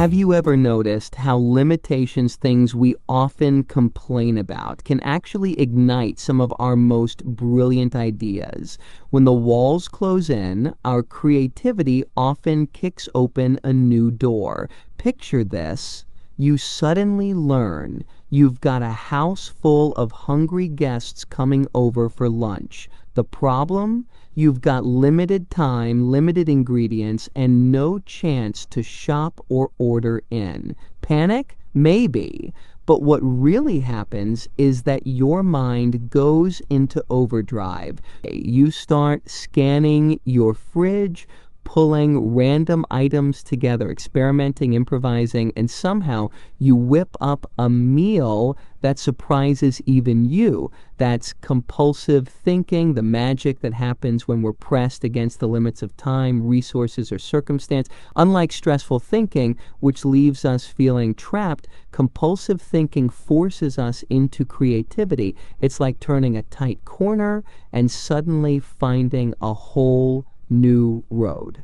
Have you ever noticed how limitations, things we often complain about, can actually ignite some of our most brilliant ideas? When the walls close in, our creativity often kicks open a new door. Picture this. You suddenly learn you've got a house full of hungry guests coming over for lunch. The problem? You've got limited time, limited ingredients, and no chance to shop or order in. Panic? Maybe. But what really happens is that your mind goes into overdrive. You start scanning your fridge, pulling random items together, experimenting, improvising, and somehow you whip up a meal that surprises even you. That's compulsive thinking, the magic that happens when we're pressed against the limits of time, resources, or circumstance. Unlike stressful thinking, which leaves us feeling trapped, compulsive thinking forces us into creativity. It's like turning a tight corner and suddenly finding a whole new road.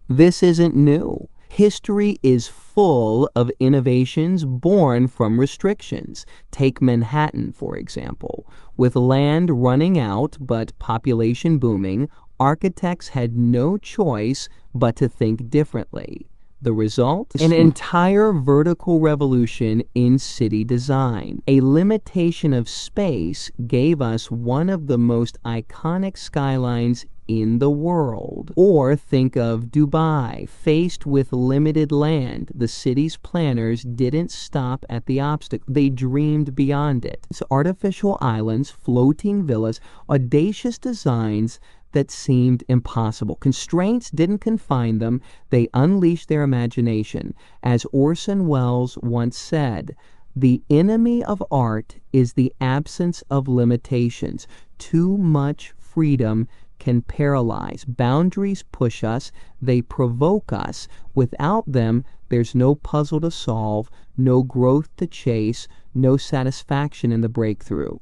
This isn't new. History is full of innovations born from restrictions. Take Manhattan, for example. With land running out but population booming, architects had no choice but to think differently. The result? An entire vertical revolution in city design. A limitation of space gave us one of the most iconic skylines in the world. Or think of Dubai. Faced with limited land, the city's planners didn't stop at the obstacle. They dreamed beyond it. It's artificial islands, floating villas, audacious designs that seemed impossible. Constraints didn't confine them, they unleashed their imagination. As Orson Welles once said, "The enemy of art is the absence of limitations. Too much freedom can paralyze. Boundaries push us, they provoke us. Without them, there's no puzzle to solve, no growth to chase, no satisfaction in the breakthrough."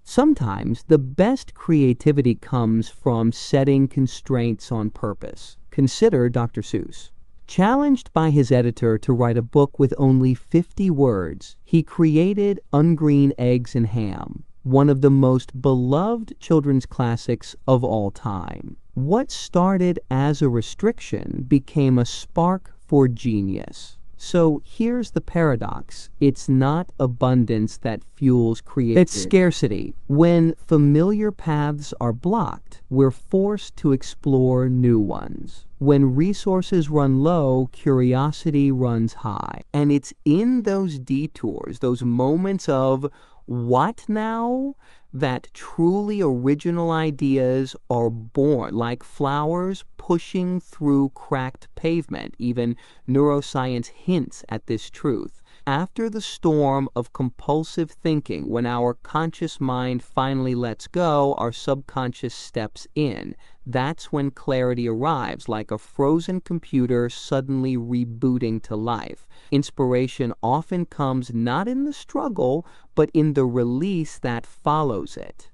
Sometimes the best creativity comes from setting constraints on purpose. Consider Dr. Seuss. Challenged by his editor to write a book with only 50 words, he created Ungreen Eggs and Ham, one of the most beloved children's classics of all time. What started as a restriction became a spark for genius. So here's the paradox. It's not abundance that fuels creativity. It's scarcity. When familiar paths are blocked, we're forced to explore new ones. When resources run low, curiosity runs high. And it's in those detours, those moments of what now, that truly original ideas are born, like flowers pushing through cracked pavement. Even neuroscience hints at this truth. After the storm of compulsive thinking, when our conscious mind finally lets go, our subconscious steps in. That's when clarity arrives, like a frozen computer suddenly rebooting to life. Inspiration often comes not in the struggle, but in the release that follows it.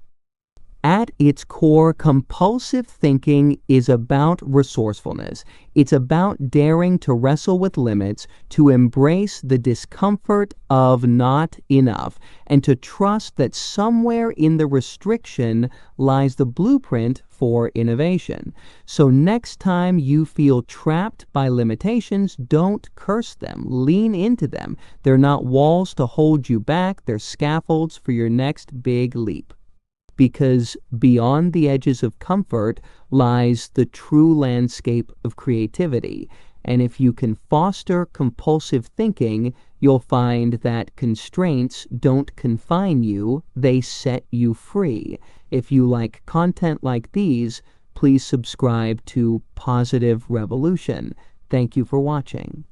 At its core, compulsive thinking is about resourcefulness. It's about daring to wrestle with limits, to embrace the discomfort of not enough, and to trust that somewhere in the restriction lies the blueprint for innovation. So next time you feel trapped by limitations, don't curse them. Lean into them. They're not walls to hold you back. They're scaffolds for your next big leap. Because beyond the edges of comfort lies the true landscape of creativity. And if you can foster compulsive thinking, you'll find that constraints don't confine you, they set you free. If you like content like these, please subscribe to Positive Revolution. Thank you for watching.